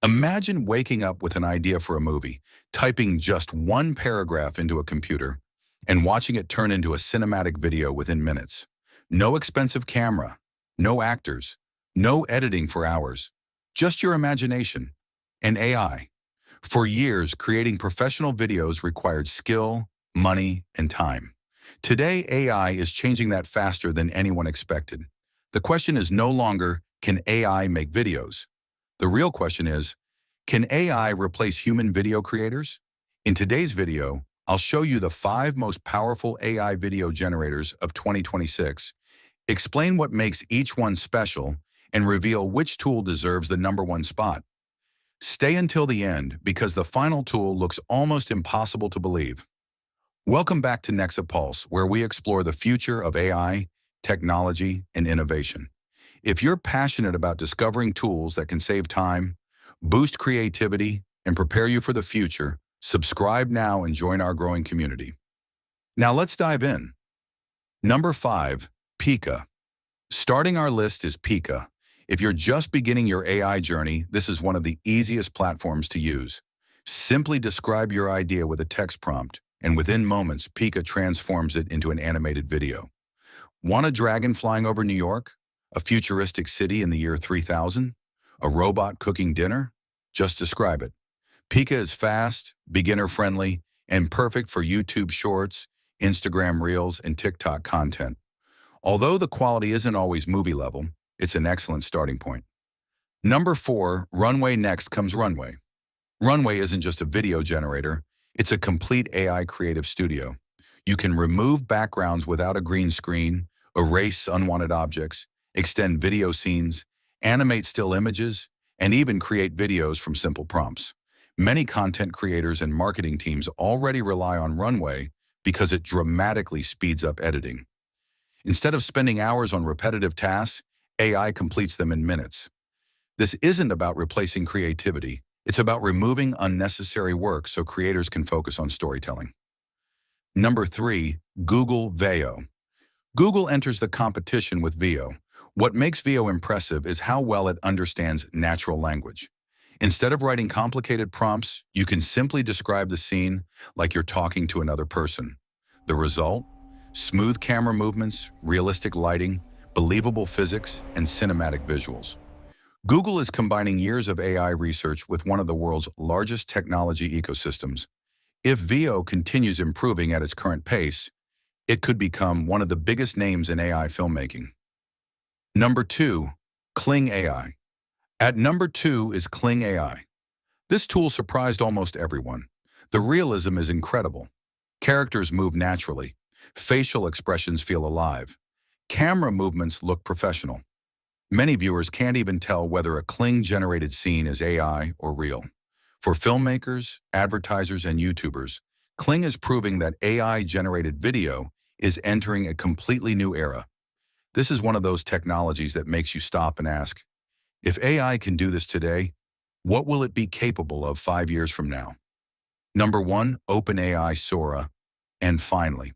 Imagine waking up with an idea for a movie, typing just one paragraph into a computer, and watching it turn into a cinematic video within minutes. No expensive camera, no actors, no editing for hours, just your imagination and AI. For years, creating professional videos required skill, money, and time. Today, AI is changing that faster than anyone expected. The question is no longer, can AI make videos? The real question is, can AI replace human video creators? In today's video, I'll show you the 5 most powerful AI video generators of 2026, explain what makes each one special, and reveal which tool deserves the #1 spot. Stay until the end because the final tool looks almost impossible to believe. Welcome back to Nexa Pulse, where we explore the future of AI, technology, and innovation. If you're passionate about discovering tools that can save time, boost creativity, and prepare you for the future, subscribe now and join our growing community. Now let's dive in. Number 5, Pika. Starting our list is Pika. If you're just beginning your AI journey, this is one of the easiest platforms to use. Simply describe your idea with a text prompt, and within moments, Pika transforms it into an animated video. Want a dragon flying over New York? A futuristic city in the year 3000? A robot cooking dinner? Just describe it. Pika is fast, beginner-friendly, and perfect for YouTube Shorts, Instagram Reels, and TikTok content. Although the quality isn't always movie level, it's an excellent starting point. Number 4, Runway. Next comes Runway. Runway isn't just a video generator, it's a complete AI creative studio. You can remove backgrounds without a green screen, erase unwanted objects, extend video scenes, animate still images, and even create videos from simple prompts. Many content creators and marketing teams already rely on Runway because it dramatically speeds up editing. Instead of spending hours on repetitive tasks, AI completes them in minutes. This isn't about replacing creativity, it's about removing unnecessary work so creators can focus on storytelling. Number 3, Google Veo. Google enters the competition with Veo. What makes Veo impressive is how well it understands natural language. Instead of writing complicated prompts, you can simply describe the scene like you're talking to another person. The result? Smooth camera movements, realistic lighting, believable physics, and cinematic visuals. Google is combining years of AI research with one of the world's largest technology ecosystems. If Veo continues improving at its current pace, it could become one of the biggest names in AI filmmaking. Number 2, Kling AI. At number 2 is Kling AI. This tool surprised almost everyone. The realism is incredible. Characters move naturally. Facial expressions feel alive. Camera movements look professional. Many viewers can't even tell whether a Kling-generated scene is AI or real. For filmmakers, advertisers, and YouTubers, Kling is proving that AI-generated video is entering a completely new era. This is one of those technologies that makes you stop and ask, if AI can do this today, what will it be capable of 5 years from now? Number 1, OpenAI Sora. And finally,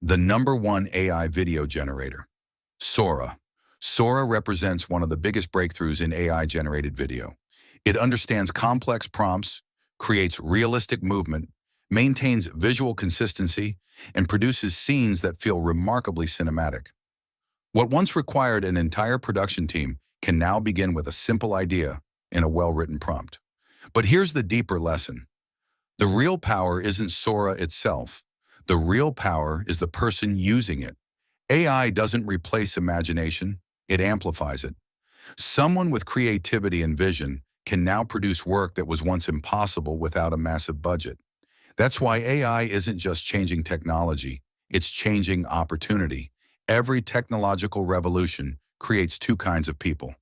the #1 AI video generator, Sora. Sora represents one of the biggest breakthroughs in AI-generated video. It understands complex prompts, creates realistic movement, maintains visual consistency, and produces scenes that feel remarkably cinematic. What once required an entire production team can now begin with a simple idea and a well-written prompt. But here's the deeper lesson. The real power isn't Sora itself. The real power is the person using it. AI doesn't replace imagination, it amplifies it. Someone with creativity and vision can now produce work that was once impossible without a massive budget. That's why AI isn't just changing technology, it's changing opportunity. Every technological revolution creates 2 kinds of people.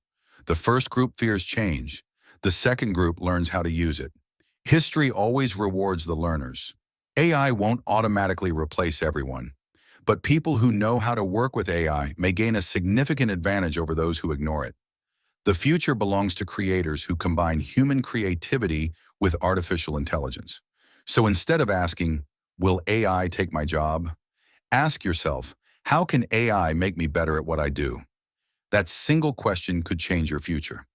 The first group fears change. The second group learns how to use it. History always rewards the learners. AI won't automatically replace everyone, but people who know how to work with AI may gain a significant advantage over those who ignore it. The future belongs to creators who combine human creativity with artificial intelligence. So instead of asking, will AI take my job? Ask yourself, how can AI make me better at what I do? That single question could change your future.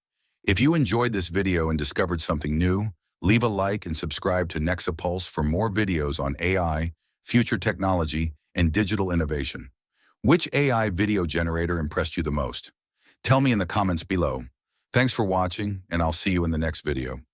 If you enjoyed this video and discovered something new, leave a like and subscribe to Nexa Pulse for more videos on AI, future technology, and digital innovation. Which AI video generator impressed you the most? Tell me in the comments below. Thanks for watching, and I'll see you in the next video.